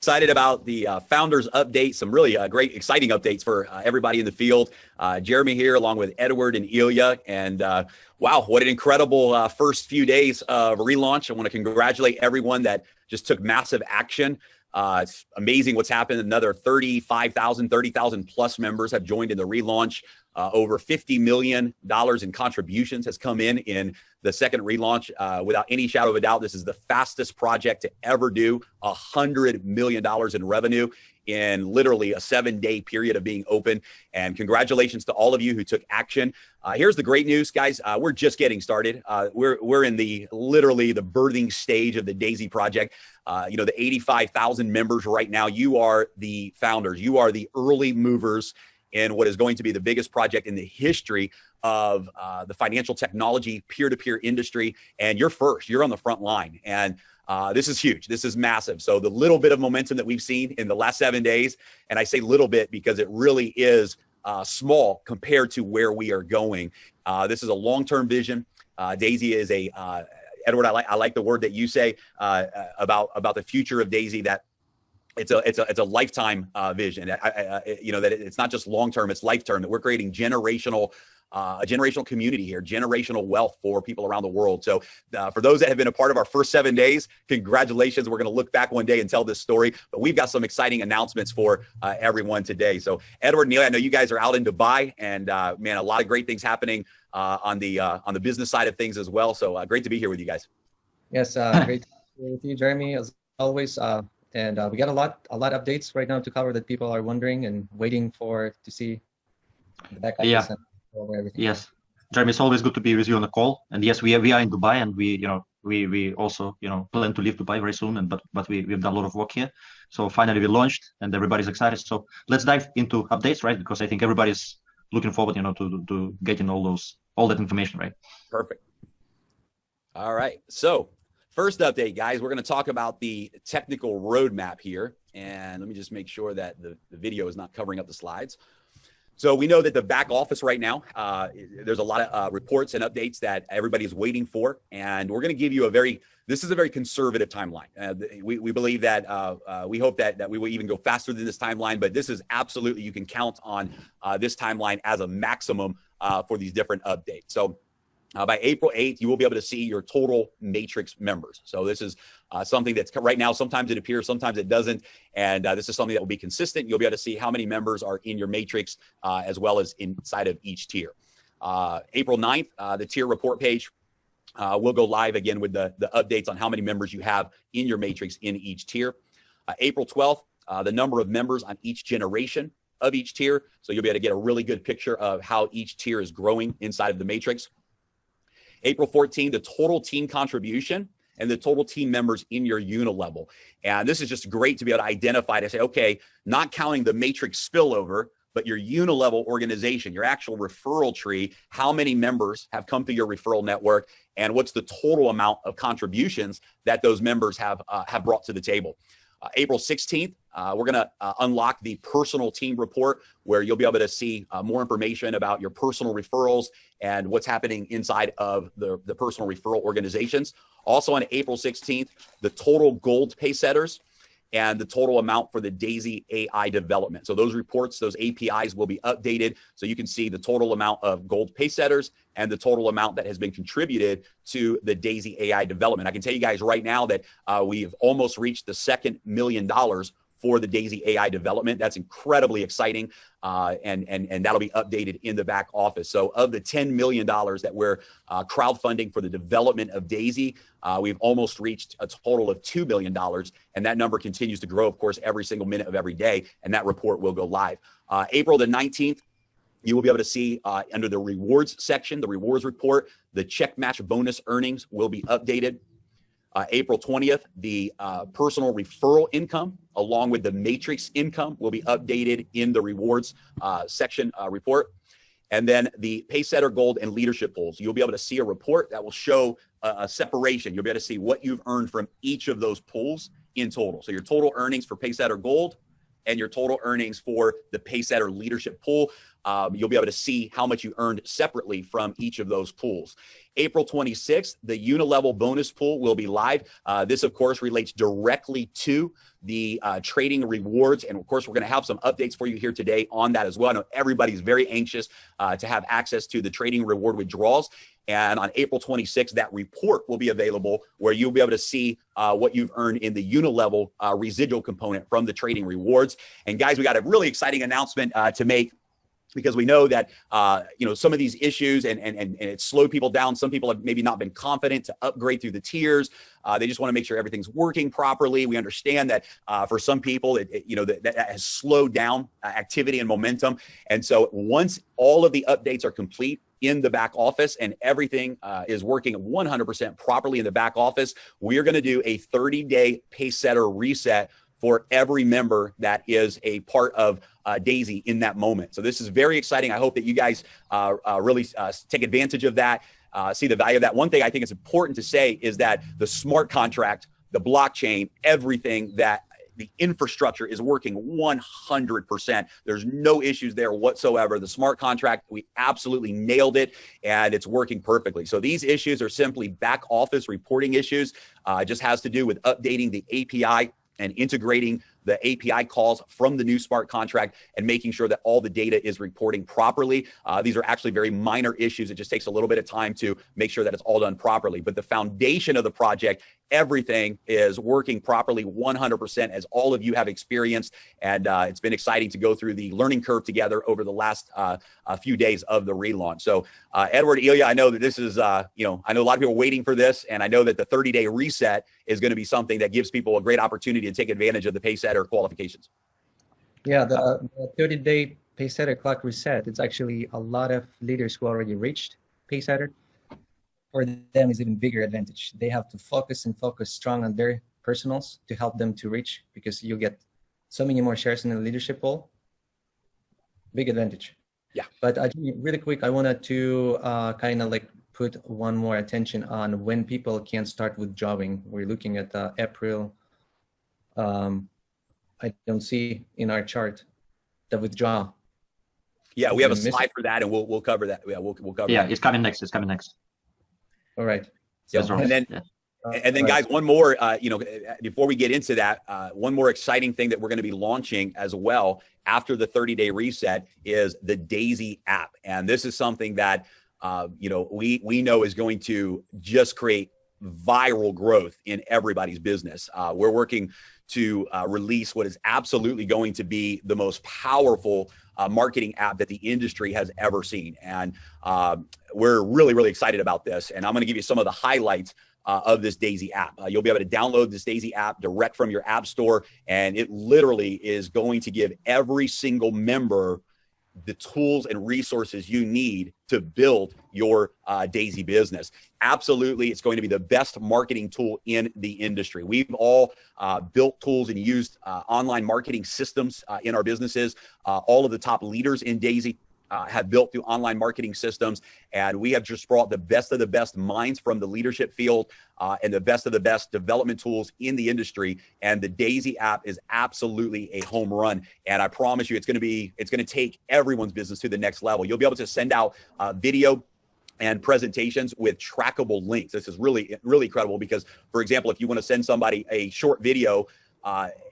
Excited about the founders update, some really great, exciting updates for everybody in the field. Jeremy here along with Edward and Ilya. And wow, what an incredible first few days of relaunch. I want to congratulate everyone that just took massive action. It's amazing what's happened. Another 30,000 plus members have joined in the relaunch. Over $50 million in contributions has come in the second relaunch. Without any shadow of a doubt, this is the fastest project to ever do $100 million in revenue in literally a 7-day period of being open. And congratulations to all of you who took action. Here's the great news, guys. We're just getting started. We're in literally the birthing stage of the DAISY project. The 85,000 members right now, you are the founders. You are the early movers in what is going to be the biggest project in the history of the financial technology peer-to-peer industry. And you're first, you're on the front line. And this is huge. This is massive. So the little bit of momentum that we've seen in the last 7 days, and I say little bit because it really is small compared to where we are going. This is a long-term vision. DAISY is Edward, I like the word that you say about the future of DAISY, that it's a lifetime vision. That it's not just long term, it's life term. That we're creating a generational community here, generational wealth for people around the world. So for those that have been a part of our first 7 days, congratulations. We're going to look back one day and tell this story. But we've got some exciting announcements for everyone today. So Edward, Neil, I know you guys are out in Dubai, and man, a lot of great things happening on the business side of things as well. So great to be here with you guys. Yes, great to be with you, Jeremy, as always. And we got a lot of updates right now to cover that people are wondering and waiting to see the back office and everything. Yes, Jeremy, it's always good to be with you on the call. And yes, we are in Dubai, and we also plan to leave Dubai very soon. But we've done a lot of work here. So finally we launched, and everybody's excited. So let's dive into updates, right? Because I think everybody's looking forward, to getting all that information, right? Perfect. All right. So first update, guys, we're going to talk about the technical roadmap here. And let me just make sure that the video is not covering up the slides. So we know that the back office right now, there's a lot of reports and updates that everybody's waiting for. And we're going to give you this is a very conservative timeline. We believe that, we hope that we will even go faster than this timeline, but this is absolutely, you can count on this timeline as a maximum for these different updates. So by April 8th, you will be able to see your total matrix members. So this is something that's right now, sometimes it appears, sometimes it doesn't. And this is something that will be consistent. You'll be able to see how many members are in your matrix as well as inside of each tier. April 9th, the tier report page will go live again with the updates on how many members you have in your matrix in each tier. April 12th, the number of members on each generation of each tier. So you'll be able to get a really good picture of how each tier is growing inside of the matrix. April 14th, the total team contribution and the total team members in your unilevel. And this is just great to be able to identify, to say, okay, not counting the matrix spillover, but your unilevel organization, your actual referral tree, how many members have come through your referral network, and what's the total amount of contributions that those members have brought to the table. April 16th, we're going to unlock the personal team report, where you'll be able to see more information about your personal referrals and what's happening inside of the personal referral organizations. Also on April 16th, the total gold pay setters and the total amount for the DAISY AI development. So those reports, those APIs will be updated, so you can see the total amount of gold pay setters and the total amount that has been contributed to the DAISY AI development. I can tell you guys right now that we've almost reached the $2 million for the DAISY AI development. That's incredibly exciting, and that'll be updated in the back office. So of the $10 million that we're crowdfunding for the development of DAISY, we've almost reached a total of $2 million, and that number continues to grow, of course, every single minute of every day, and that report will go live. April the 19th, you will be able to see under the rewards section, the rewards report, the check match bonus earnings will be updated. April 20th, the personal referral income along with the matrix income will be updated in the rewards section report. And then the Paysetter Gold and leadership pools. You'll be able to see a report that will show a separation. You'll be able to see what you've earned from each of those pools in total. So your total earnings for Paysetter Gold and your total earnings for the Paysetter leadership pool. you'll be able to see how much you earned separately from each of those pools. April 26th, the unilevel bonus pool will be live. This, of course, relates directly to the trading rewards. And of course, we're going to have some updates for you here today on that as well. I know everybody's very anxious to have access to the trading reward withdrawals. And on April 26th, that report will be available where you'll be able to see what you've earned in the unilevel residual component from the trading rewards. And guys, we got a really exciting announcement to make, because we know that, some of these issues and it slowed people down. Some people have maybe not been confident to upgrade through the tiers. They just want to make sure everything's working properly. We understand that for some people, that has slowed down activity and momentum. And so once all of the updates are complete in the back office and everything is working 100% properly in the back office, we're going to do a 30-day pace setter reset for every member that is a part of Daisy in that moment. So this is very exciting. I hope that you guys really take advantage of that, see the value of that. One thing I think is important to say is that the smart contract, the blockchain, everything, that the infrastructure is working 100%. There's no issues there whatsoever. The smart contract, we absolutely nailed it, and it's working perfectly. So these issues are simply back office reporting issues. It just has to do with updating the API and integrating the API calls from the new smart contract and making sure that all the data is reporting properly. These are actually very minor issues. It just takes a little bit of time to make sure that it's all done properly. But the foundation of the project, everything is working properly 100%, as all of you have experienced. And it's been exciting to go through the learning curve together over the last few days of the relaunch. So Edward, Ilya, I know that this is, I know a lot of people are waiting for this, and I know that the 30-day reset is going to be something that gives people a great opportunity to take advantage of the pay setter qualifications. Yeah, the 30-day pay setter clock reset, it's actually a lot of leaders who already reached pay setter. For them is even bigger advantage. They have to focus strong on their personals to help them to reach, because you get so many more shares in the leadership pool. Big advantage. Yeah. But really quick, I wanted to kind of like put one more attention on when people can start withdrawing. We're looking at April. I don't see in our chart the withdrawal. Yeah, we have a slide for that, and we'll cover that. Yeah, we'll cover. Yeah, that. It's coming next. It's coming next. All right. So, and then guys, one more, before we get into that, one more exciting thing that we're going to be launching as well after the 30-day reset is the Daisy app. And this is something that, we know is going to just create viral growth in everybody's business. We're working to release what is absolutely going to be the most powerful marketing app that the industry has ever seen. And we're really, really excited about this. And I'm going to give you some of the highlights of this Daisy app. You'll be able to download this Daisy app direct from your app store. And it literally is going to give every single member the tools and resources you need to build your Daisy business. Absolutely, it's going to be the best marketing tool in the industry. We've all built tools and used online marketing systems in our businesses. All of the top leaders in Daisy have built through online marketing systems, and we have just brought the best of the best minds from the leadership field and the best of the best development tools in the industry. And the Daisy app is absolutely a home run. And I promise you, it's going to take everyone's business to the next level. You'll be able to send out video and presentations with trackable links. This is really, really incredible because, for example, if you want to send somebody a short video,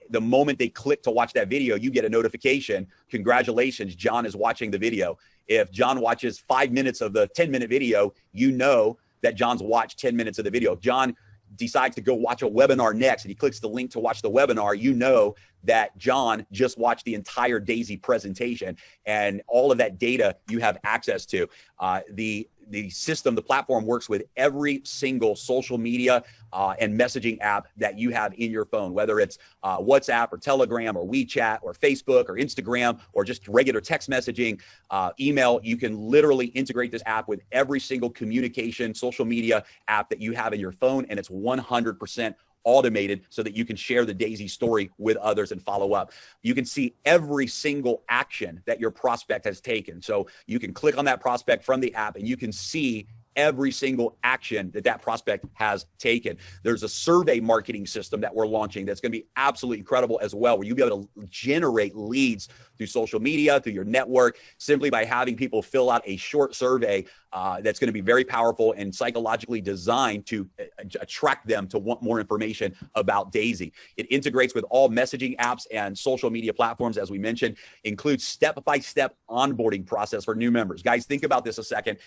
the moment they click to watch that video, you get a notification. Congratulations, John is watching the video. If John watches 5 minutes of the 10-minute video, you know that John's watched 10 minutes of the video. If John decides to go watch a webinar next and he clicks the link to watch the webinar, you know that John just watched the entire Daisy presentation, and all of that data you have access to. The system, the platform works with every single social media and messaging app that you have in your phone, whether it's WhatsApp or Telegram or WeChat or Facebook or Instagram or just regular text messaging, email. You can literally integrate this app with every single communication social media app that you have in your phone, and it's 100% automated so that you can share the Daisy story with others and follow up. You can see every single action that your prospect has taken. So you can click on that prospect from the app and you can see every single action that that prospect has taken. There's a survey marketing system that we're launching that's going to be absolutely incredible as well, where you'll be able to generate leads through social media, through your network, simply by having people fill out a short survey that's going to be very powerful and psychologically designed to attract them to want more information about Daisy. It integrates with all messaging apps and social media platforms, as we mentioned, includes step-by-step onboarding process for new members. Guys, think about this a second.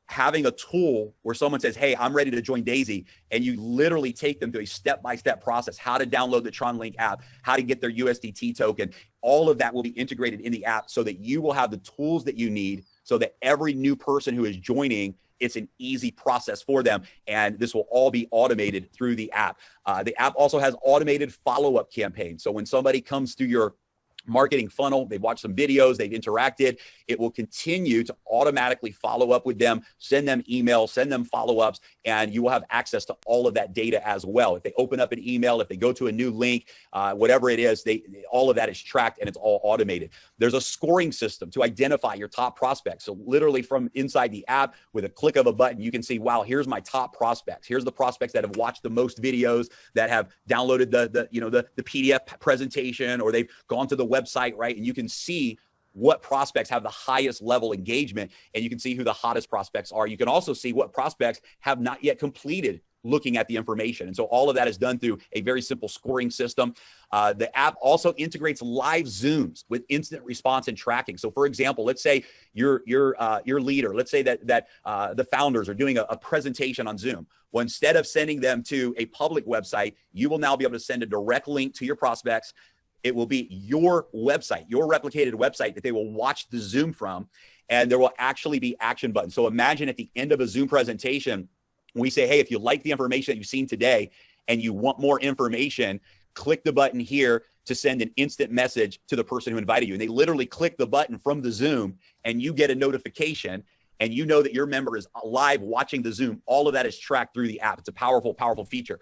Having a tool where someone says, hey, I'm ready to join Daisy, and you literally take them through a step-by-step process, how to download the TronLink app, how to get their USDT token, all of that will be integrated in the app so that you will have the tools that you need so that every new person who is joining, it's an easy process for them. And this will all be automated through the app. The app also has automated follow-up campaigns. So when somebody comes through your marketing funnel, they've watched some videos, they've interacted, it will continue to automatically follow up with them, send them emails, send them follow-ups, and you will have access to all of that data as well. If they open up an email, if they go to a new link, whatever it is, all of that is tracked and it's all automated. There's a scoring system to identify your top prospects. So literally from inside the app, with a click of a button, you can see, wow, here's my top prospects. Here's the prospects that have watched the most videos, that have downloaded the PDF presentation, or they've gone to the website, right? And you can see what prospects have the highest level engagement, and you can see who the hottest prospects are. You can also see what prospects have not yet completed looking at the information. And so all of that is done through a very simple scoring system. The app also integrates live Zooms with instant response and tracking. So for example, let's say your leader, let's say that the founders are doing a presentation on Zoom. Well, instead of sending them to a public website, you will now be able to send a direct link to your prospects. It will be your website, your replicated website that they will watch the Zoom from, and there will actually be action buttons. So imagine at the end of a Zoom presentation, we say, hey, if you like the information that you've seen today and you want more information, click the button here to send an instant message to the person who invited you. And they literally click the button from the Zoom, and you get a notification, and you know that your member is live watching the Zoom. All of that is tracked through the app. It's a powerful, powerful feature.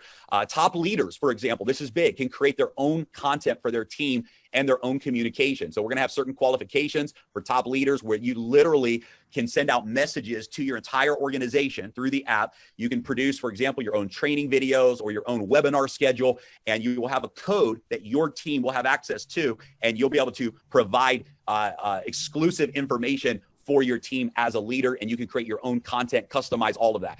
Top leaders, for example, this is big, can create their own content for their team and their own communication. So we're gonna have certain qualifications for top leaders where you literally can send out messages to your entire organization through the app. You can produce, for example, your own training videos or your own webinar schedule, and you will have a code that your team will have access to, and you'll be able to provide exclusive information for your team as a leader, and you can create your own content, customize all of that.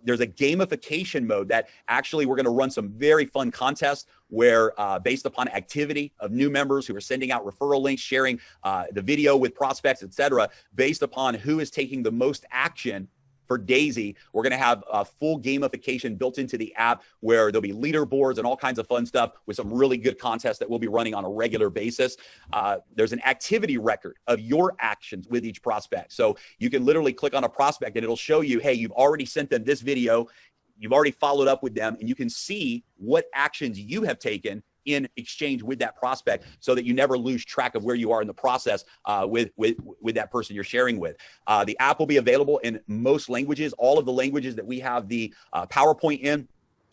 There's a gamification mode that actually we're gonna run some very fun contests where based upon activity of new members who are sending out referral links, sharing the video with prospects, etc., based upon who is taking the most action for Daisy, we're going to have a full gamification built into the app where there'll be leaderboards and all kinds of fun stuff with some really good contests that we'll be running on a regular basis. There's an activity record of your actions with each prospect. So you can literally click on a prospect and it'll show you, hey, you've already sent them this video, you've already followed up with them, and you can see what actions you have taken in exchange with that prospect so that you never lose track of where you are in the process with that person you're sharing with. The app will be available in most languages, all of the languages that we have the PowerPoint in,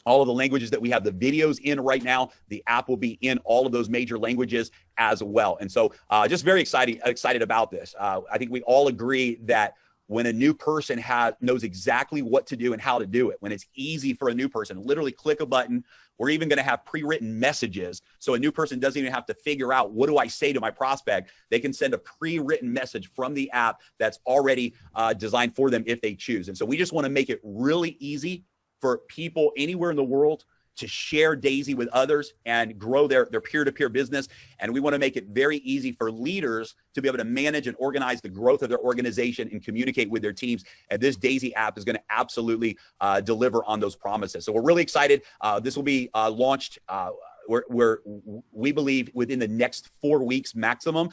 all of the languages that we have the videos in right now. The app will be in all of those major languages as well. And so just very excited about this. I think we all agree that when a new person knows exactly what to do and how to do it, when it's easy for a new person, literally click a button. We're even going to have pre-written messages. So a new person doesn't even have to figure out, what do I say to my prospect? They can send a pre-written message from the app that's already designed for them if they choose. And so we just want to make it really easy for people anywhere in the world to share Daisy with others and grow their peer-to-peer business. And we want to make it very easy for leaders to be able to manage and organize the growth of their organization and communicate with their teams. And this Daisy app is going to absolutely deliver on those promises. So we're really excited. This will be launched we believe within the next 4 weeks maximum.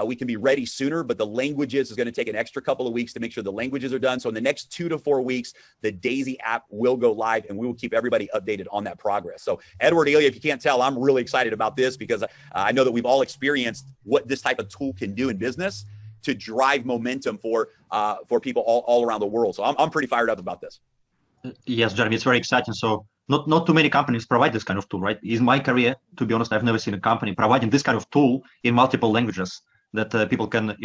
We can be ready sooner, but the languages is going to take an extra couple of weeks to make sure the languages are done. So in the next 2 to 4 weeks, the Daisy app will go live, and we will keep everybody updated on that progress. So Edward, Ilya, if you can't tell, I'm really excited about this because I know that we've all experienced what this type of tool can do in business to drive momentum for people all around the world. So I'm pretty fired up about this. Yes, Jeremy, it's very exciting. So not too many companies provide this kind of tool, right? In my career, to be honest, I've never seen a company providing this kind of tool in multiple languages. that people can,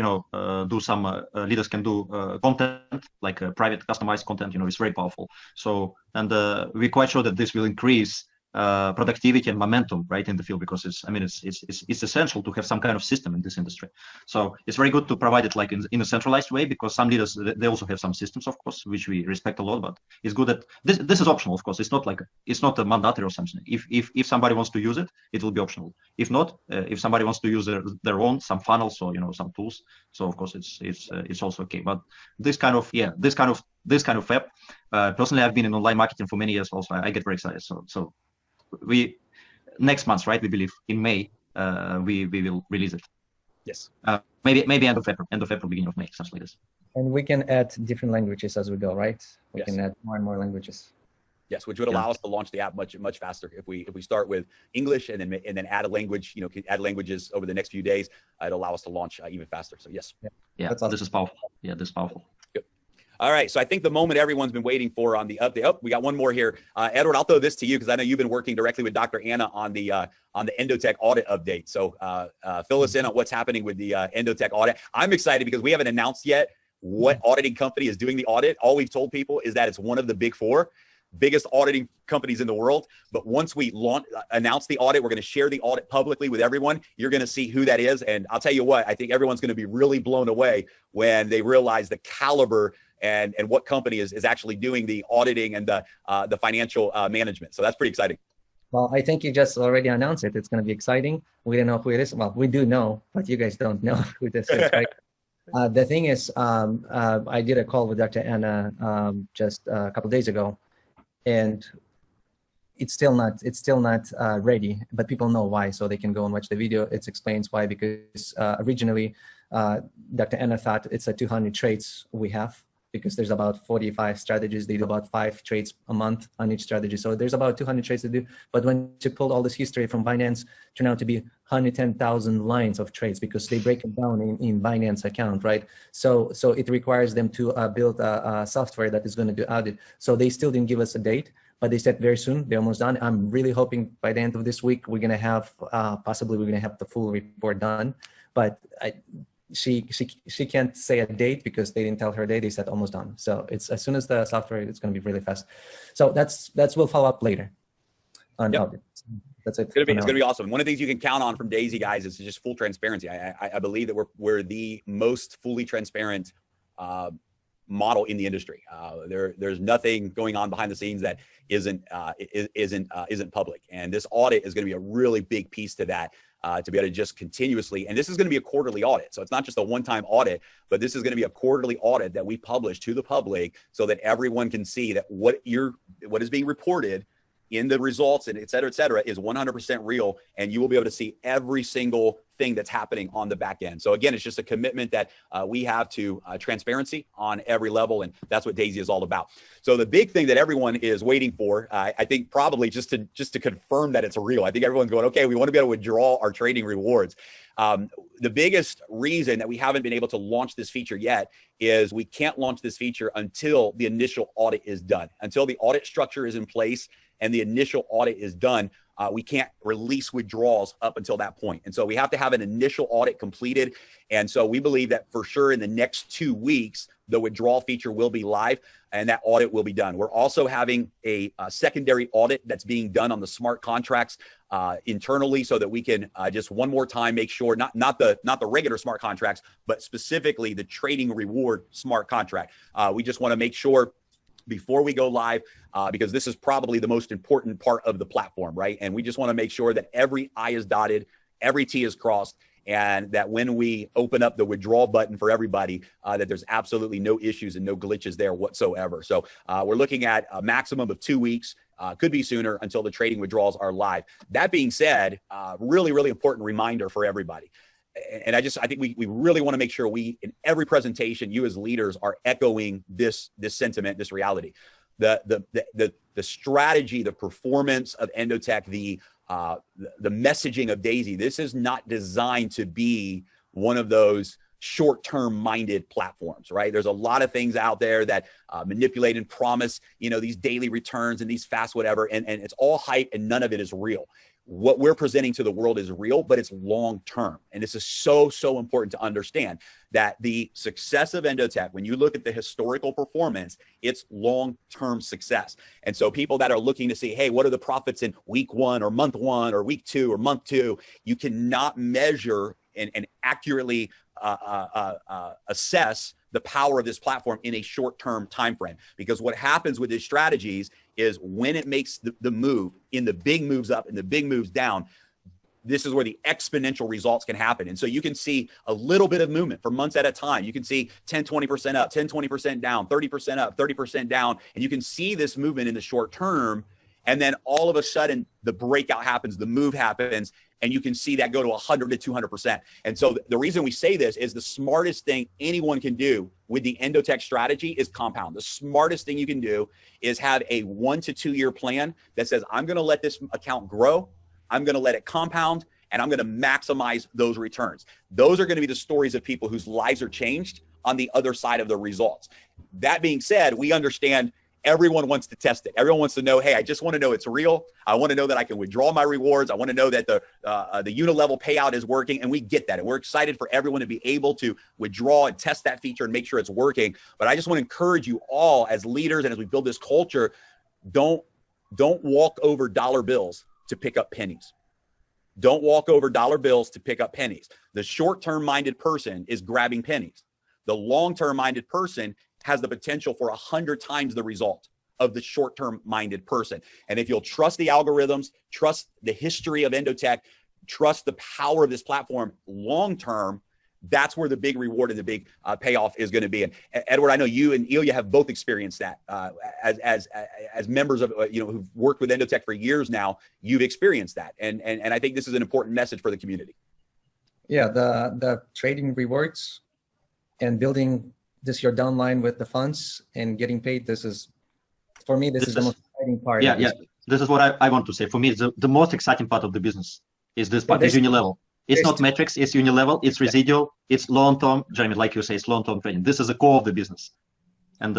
do some, leaders can do content, like private customized content, it's very powerful. So, and we're quite sure that this will increase productivity and momentum right in the field, because it's essential to have some kind of system in this industry. So it's very good to provide it like in a centralized way, because some leaders, they also have some systems, of course, which we respect a lot, but it's good that this is optional. Of course, it's not a mandatory or something. If somebody wants to use it, it will be optional. If not, if somebody wants to use their own, some funnels or some tools, so of course it's also okay. But this kind of app, personally, I've been in online marketing for many years also. I get very excited. So we next month, right? We believe in May, we will release it. Yes. Maybe end of April, beginning of May, something like this. And we can add different languages as we go, right? We Yes. can add more and more languages. Yes, which would allow us to launch the app much faster. If we start with English and then add a language, add languages over the next few days, it'll allow us to launch even faster. So yes. Yeah, That's awesome. This is powerful. Yeah, this is powerful. All right, so I think the moment everyone's been waiting for on the update. Oh, we got one more here. Edward, I'll throw this to you because I know you've been working directly with Dr. Anna on the EndoTech audit update. So fill us in on what's happening with the EndoTech audit. I'm excited because we haven't announced yet what auditing company is doing the audit. All we've told people is that it's one of the big four biggest auditing companies in the world. But once we announce the audit, we're going to share the audit publicly with everyone. You're going to see who that is. And I'll tell you what, I think everyone's going to be really blown away when they realize the caliber and what company is actually doing the auditing and the financial management. So that's pretty exciting. Well, I think you just already announced it. It's going to be exciting. We don't know who it is. Well, we do know, but you guys don't know who this is, right? The thing is, I did a call with Dr. Anna just a couple of days ago, and it's still not ready, but people know why, so they can go and watch the video. It explains why, because originally Dr. Anna thought it's a 200 trades we have, because there's about 45 strategies. They do about 5 trades a month on each strategy. So there's about 200 trades to do. But when you pull all this history from Binance, turned out to be 110,000 lines of trades, because they break it down in Binance account, right? So it requires them to build a software that is going to do audit. So they still didn't give us a date, but they said very soon, they're almost done. I'm really hoping by the end of this week, we're going to have, possibly we're going to have the full report done. But she can't say a date because they didn't tell her a date. They said almost done. So it's as soon as the software, it's going to be really fast. So that's we'll follow up later on audit. That's it. It's going to be awesome. One of the things you can count on from Daisy, guys, is just full transparency. I believe that we're the most fully transparent model in the industry. There's nothing going on behind the scenes that isn't public, and this audit is going to be a really big piece to that. To be able to just continuously, and this is going to be a quarterly audit. So it's not just a one-time audit, but this is going to be a quarterly audit that we publish to the public so that everyone can see that what is being reported in the results and et cetera, is 100% real. And you will be able to see every single thing that's happening on the back end. So again, it's just a commitment that we have to transparency on every level. And that's what Daisy is all about. So the big thing that everyone is waiting for, I think probably just to confirm that it's real. I think everyone's going, okay, we want to be able to withdraw our trading rewards. The biggest reason that we haven't been able to launch this feature yet is we can't launch this feature until the initial audit is done, until the audit structure is in place and the initial audit is done. We can't release withdrawals up until that point. And so we have to have an initial audit completed. And so we believe that for sure in the next 2 weeks, the withdrawal feature will be live and that audit will be done. We're also having a secondary audit that's being done on the smart contracts internally, so that we can just one more time make sure, not the regular smart contracts, but specifically the trading reward smart contract. We just want to make sure before we go live, because this is probably the most important part of the platform, right? And we just want to make sure that every I is dotted, every T is crossed, and that when we open up the withdrawal button for everybody, that there's absolutely no issues and no glitches there whatsoever. So we're looking at a maximum of 2 weeks, could be sooner, until the trading withdrawals are live. That being said, really, really important reminder for everybody. And I think we really want to make sure in every presentation, you as leaders are echoing this sentiment, this reality. The strategy, the performance of EndoTech, the messaging of Daisy, this is not designed to be one of those short-term minded platforms, right? There's a lot of things out there that manipulate and promise, these daily returns and these fast whatever, and it's all hype and none of it is real. what we're presenting to the world is real, but it's long-term. And this is so, so important to understand that the success of EndoTech, when you look at the historical performance, it's long-term success. And so people that are looking to see, hey, what are the profits in week 1 or month 1 or week 2 or month 2, you cannot measure and accurately assess the power of this platform in a short-term time frame. Because what happens with these strategies is when it makes the move in the big moves up and the big moves down, this is where the exponential results can happen. And so you can see a little bit of movement for months at a time. You can see 10, 20% up, 10, 20% down, 30% up, 30% down. And you can see this movement in the short term. And then all of a sudden the breakout happens, the move happens, and you can see that go to 100 to 200%. And so the reason we say this is the smartest thing anyone can do with the EndoTech strategy is compound. The smartest thing you can do is have a 1 to 2 year plan that says, I'm going to let this account grow. I'm going to let it compound, and I'm going to maximize those returns. Those are going to be the stories of people whose lives are changed on the other side of the results. That being said, we understand everyone wants to test it. Everyone wants to know, hey, I just want to know it's real. I want to know that I can withdraw my rewards. I want to know that the unit level payout is working, and we get that. And we're excited for everyone to be able to withdraw and test that feature and make sure it's working. But I just want to encourage you all as leaders and as we build this culture, don't walk over dollar bills to pick up pennies. Don't walk over dollar bills to pick up pennies. The short-term minded person is grabbing pennies. The long-term minded person has the potential for 100 times the result of the short-term minded person. And if you'll trust the algorithms, trust the history of EndoTech, trust the power of this platform long-term, that's where the big reward and the big payoff is going to be. And Edward, I know you and Ilya have both experienced that as members of who've worked with EndoTech for years now. You've experienced that, and I think this is an important message for the community. Yeah, the trading rewards and building your downline with the funds and getting paid. This is, for me, this is the most exciting part. Yeah, yeah. This is what I want to say. For me, the most exciting part of the business is this part, is unit level. It's not metrics, it's unit level, it's residual, it's long-term, Jeremy, like you say, it's long-term trading. This is the core of the business. And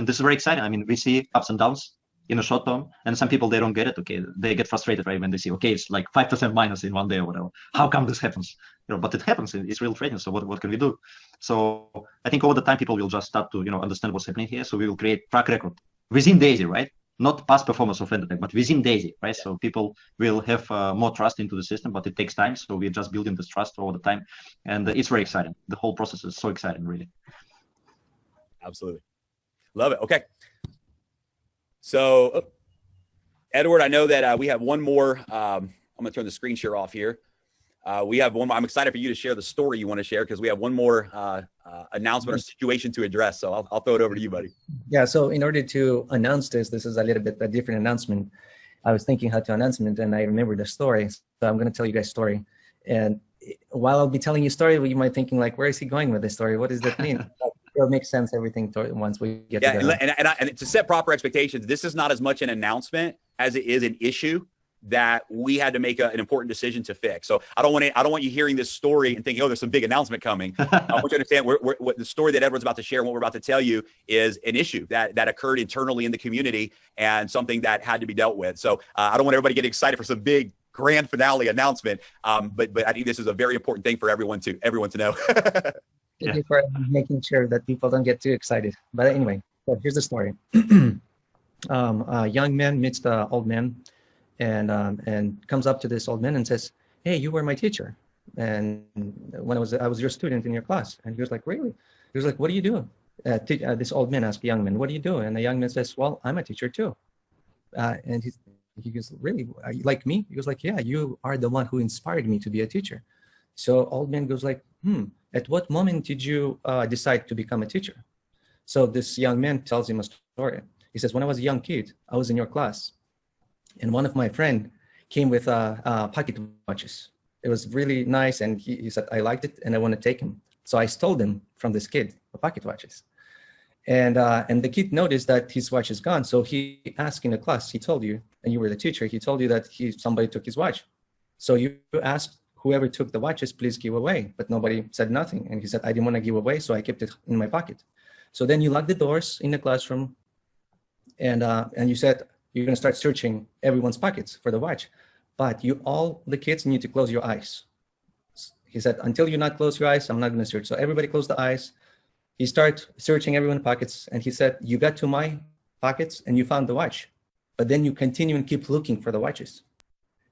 this is very exciting. I mean, we see ups and downs in the short term, and some people, they don't get it. Okay, they get frustrated, right, when they see, okay, it's like 5% minus in one day or whatever. How come this happens? But it happens. It's real trading. So what can we do? So I think over the time, people will just start to understand what's happening here. So we will create track record within Daisy, right? Not past performance of EndoTech, but within Daisy, right? So people will have more trust into the system, but it takes time. So we're just building this trust all the time, and it's very exciting. The whole process is so exciting, really. Absolutely, love it. Okay, so Edward, I know that we have one more. I'm going to turn the screen share off here. We have one more. I'm excited for you to share the story you want to share, because we have one more announcement or situation to address. So I'll throw it over to you, buddy. Yeah. So in order to announce this is a little bit a different announcement. I was thinking how to announce it, and I remember the story. So I'm going to tell you guys story. And while I'll be telling you story, you might thinking like, where is he going with this story? What does that mean? It'll make sense, everything, once we get together. And to set proper expectations, this is not as much an announcement as it is an issue that we had to make an important decision to fix. So I don't want you hearing this story and thinking, oh, there's some big announcement coming. I want you to understand what the story that Edward's about to share and what we're about to tell you is an issue that occurred internally in the community and something that had to be dealt with. So I don't want everybody to get excited for some big grand finale announcement. But I think this is a very important thing for everyone to know. Thank you for making sure that people don't get too excited. But anyway, so here's the story. A young man meets the old man, and comes up to this old man and says, "Hey, you were my teacher, and when I was your student in your class." And he was like, "Really?" He was like, "What do you do?" This old man asked the young man, "What do you do?" And the young man says, "Well, I'm a teacher too." And he goes, "Really? Are you like me?" He goes like, "Yeah, you are the one who inspired me to be a teacher." So old man goes like, "At what moment did you decide to become a teacher?" So this young man tells him a story. He says, "When I was a young kid, I was in your class, and one of my friend came with pocket watches. It was really nice, and he said, I liked it, and I want to take him. So I stole them from this kid, the pocket watches. And the kid noticed that his watch is gone. So he asked in the class, he told you, and you were the teacher, he told you that somebody took his watch. So you asked whoever took the watches, please give away. But nobody said nothing. And he said, I didn't want to give away, so I kept it in my pocket. So then you locked the doors in the classroom, and you said, you're going to start searching everyone's pockets for the watch. but you all, the kids, need to close your eyes. He said, until you not close your eyes, I'm not going to search. So everybody closed the eyes. He started searching everyone's pockets, and he said, you got to my pockets and you found the watch, but then you continue and keep looking for the watches.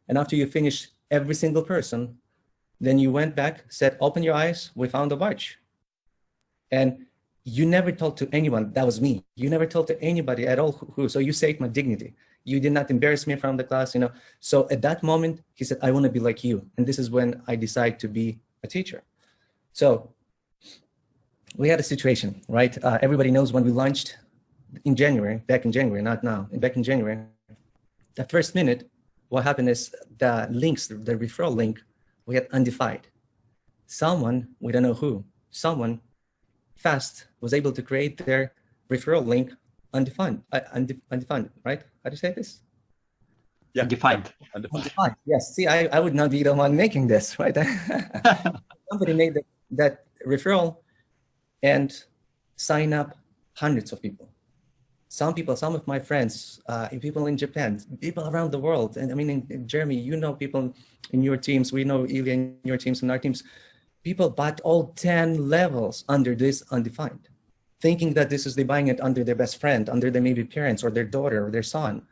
And after you finish every single person, then you went back, said, open your eyes, we found the watch. And you never told to anyone, that was me. You never told to anybody at all who, so you saved my dignity. You did not embarrass me from the class, you know. So at that moment, he said, I want to be like you. And this is when I decided to be a teacher. So we had a situation, right? Everybody knows when we launched in January, back in January, not now, back in January, the first minute, what happened is the links, the referral link, we had undefined. Someone, we don't know who, someone fast was able to create their referral link undefined, right? How do you say this? Yeah, Undefined. Undefined. Yes. See, I would not be the one making this, right? Somebody made that referral and sign up hundreds of people. Some people, some of my friends, people in Japan, people around the world. And I mean, in Jeremy, you know people in your teams, we know Ilya in your teams and our teams, people bought all 10 levels under this undefined, thinking that this is, they buying it under their best friend, under their maybe parents or their daughter or their son.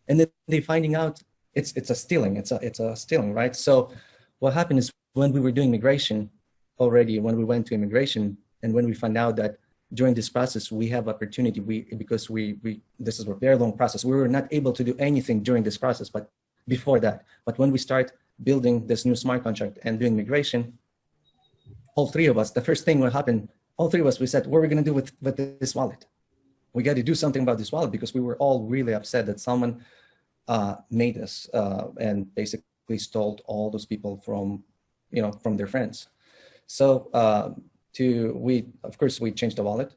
And then they finding out it's a stealing, it's a stealing, right? So what happened is when we were doing migration already, when we went to immigration, and when we found out that during this process, we have opportunity, because this is a very long process. We were not able to do anything during this process, but before that. But when we start building this new smart contract and doing migration, all three of us, the first thing what happened, all three of us, we said, what are we going to do with this wallet? We got to do something about this wallet, because we were all really upset that someone made us and basically stole all those people from their friends. So of course, we changed the wallet.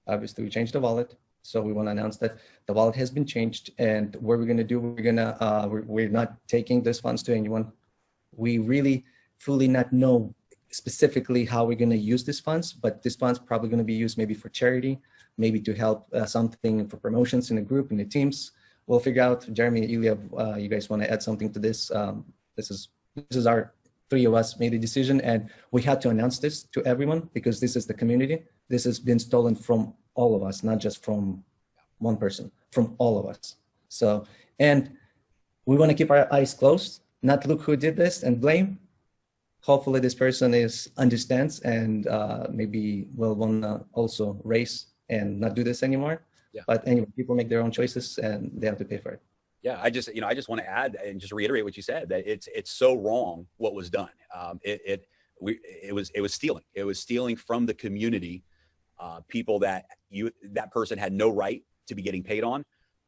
Obviously, we changed the wallet. So we want to announce that the wallet has been changed. And what we're going to do, we're not taking these funds to anyone. We really fully not know specifically how we're going to use these funds, but these funds probably going to be used maybe for charity, maybe to help something for promotions in the group, in the teams. We'll figure out. Jeremy, Ilya, you guys want to add something to this? This is our three of us made a decision, and we had to announce this to everyone, because this is the community. This has been stolen from all of us, not just from one person, from all of us. So, and we want to keep our eyes closed, not look who did this and blame. Hopefully this person understands and maybe will want to also race and not do this anymore. Yeah. But anyway, people make their own choices and they have to pay for it. Yeah, I just want to add and just reiterate what you said, that it's so wrong what was done. It was stealing. It was stealing from the community, people that person had no right to be getting paid on.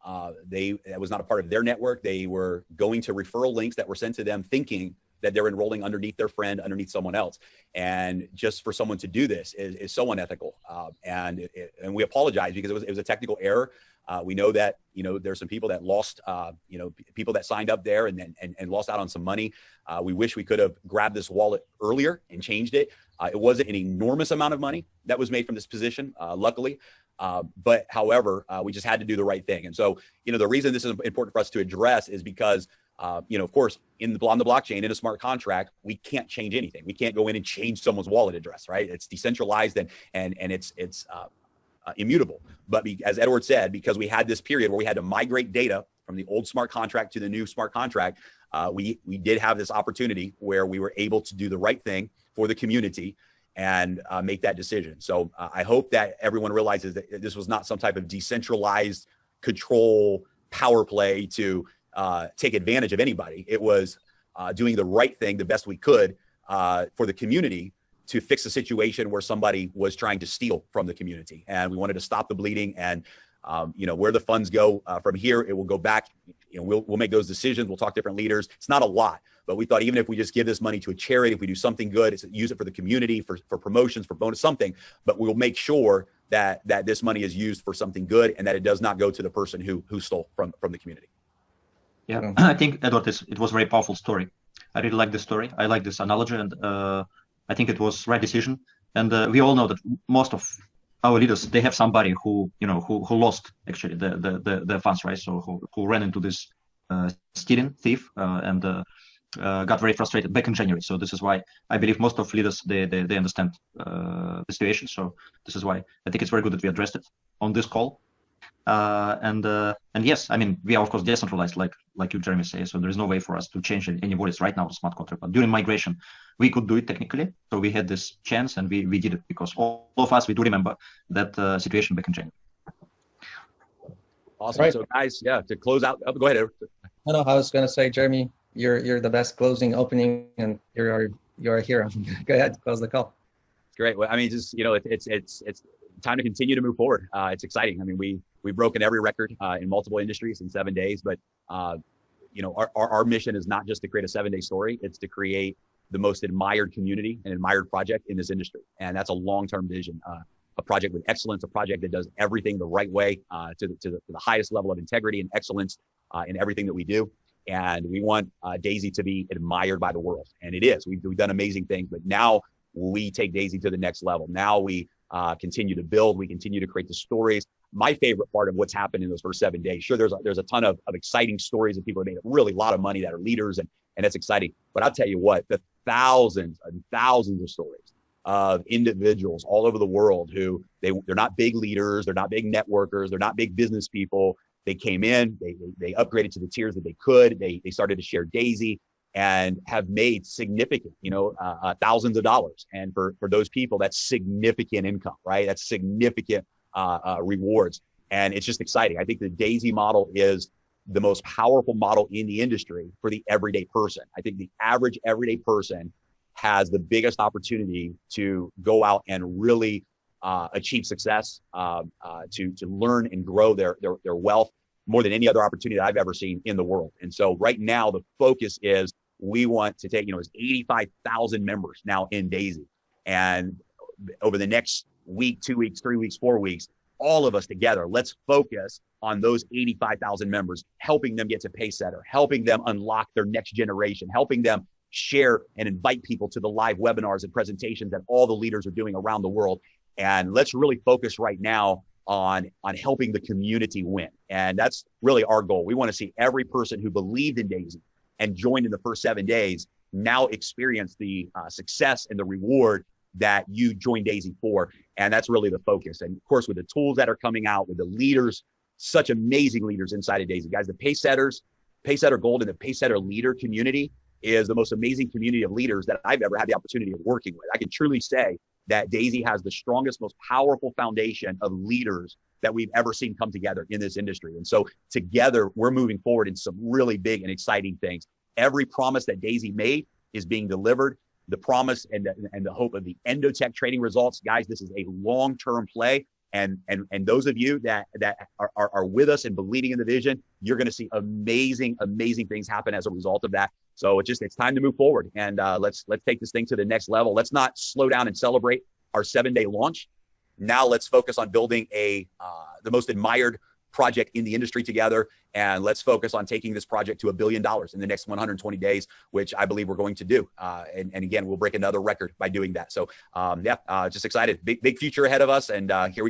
That was not a part of their network. They were going to referral links that were sent to them, thinking that they're enrolling underneath their friend, underneath someone else. And just for someone to do this is so unethical. And we apologize, because it was a technical error. We know that, there's some people that lost, people that signed up there and lost out on some money. We wish we could have grabbed this wallet earlier and changed it. It wasn't an enormous amount of money that was made from this position, luckily. But however, we just had to do the right thing. And so, the reason this is important for us to address is because, of course, on the blockchain, in a smart contract, we can't change anything. We can't go in and change someone's wallet address, right? It's decentralized and it's immutable. But as Edward said, because we had this period where we had to migrate data from the old smart contract to the new smart contract, we did have this opportunity where we were able to do the right thing for the community and make that decision. So I hope that everyone realizes that this was not some type of decentralized control power play to take advantage of anybody. It was doing the right thing the best we could for the community to fix a situation where somebody was trying to steal from the community. And we wanted to stop the bleeding. And where the funds go from here, it will go back. We'll make those decisions. We'll talk to different leaders. It's not a lot, but we thought even if we just give this money to a charity, if we do something good, use it for the community, for promotions, for bonus, something, but we'll make sure that this money is used for something good and that it does not go to the person who stole from the community. Yeah, I think, Edward, it was a very powerful story. I really like this story. I like this analogy, and I think it was right decision. And we all know that most of our leaders, they have somebody who lost actually the funds, right? So who ran into this stealing thief and got very frustrated back in January. So this is why I believe most of leaders they understand the situation. So this is why I think it's very good that we addressed it on this call. And yes, I mean, we are of course decentralized, like you, Jeremy, say. So there is no way for us to change any wallets right now to smart contract. But during migration, we could do it technically. So we had this chance, and we did it because all of us we do remember that situation back in January. Awesome. Right. So guys, yeah, to close out, go ahead. I know I was going to say, Jeremy, you're the best closing opening, and you're a hero. Go ahead, close the call. Great. Well, I mean, just it's time to continue to move forward. It's exciting. I mean, we've broken every record in multiple industries in 7 days, but our mission is not just to create a 7-day story; it's to create the most admired community and admired project in this industry, and that's a long-term vision. A project with excellence, a project that does everything the right way to the highest level of integrity and excellence in everything that we do. And we want Daisy to be admired by the world. And it is. We've done amazing things, but now we take Daisy to the next level. Now we continue to build. We continue to create the stories. My favorite part of what's happened in those first 7 days, sure, there's a ton of exciting stories that people have made really a lot of money that are leaders, and that's exciting. But I'll tell you what, the thousands and thousands of stories of individuals all over the world who they're not big leaders, they're not big networkers, they're not big business people. They came in, they upgraded to the tiers that they could. They started to share Daisy and have made significant, thousands of dollars. And for those people, that's significant income, right? That's significant rewards. And it's just exciting. I think the Daisy model is the most powerful model in the industry for the everyday person. I think the average everyday person has the biggest opportunity to go out and really achieve success, to learn and grow their wealth more than any other opportunity that I've ever seen in the world. And so right now the focus is we want to take, it's 85,000 members now in Daisy. And over the next week, 2 weeks, 3 weeks, 4 weeks, all of us together, let's focus on those 85,000 members, helping them get to Pacesetter, helping them unlock their next generation, helping them share and invite people to the live webinars and presentations that all the leaders are doing around the world. And let's really focus right now on helping the community win. And that's really our goal. We want to see every person who believed in Daisy and joined in the first 7 days now experience the success and the reward that you joined Daisy for. And that's really the focus. And of course, with the tools that are coming out, with the leaders, such amazing leaders inside of Daisy. Guys, the Pacesetter Gold and the Pacesetter leader community is the most amazing community of leaders that I've ever had the opportunity of working with. I can truly say that Daisy has the strongest, most powerful foundation of leaders that we've ever seen come together in this industry. And so together, we're moving forward in some really big and exciting things. Every promise that Daisy made is being delivered. The promise and the hope of the EndoTech trading results, guys, this is a long-term play. And those of you that are with us and believing in the vision, you're going to see amazing, amazing things happen as a result of that. So it's time to move forward, and let's take this thing to the next level. Let's not slow down and celebrate our 7-day launch. Now let's focus on building the most admired project in the industry together, and let's focus on taking this project to $1 billion in the next 120 days, which I believe we're going to do. And again, we'll break another record by doing that. So just excited, big future ahead of us, and here we go.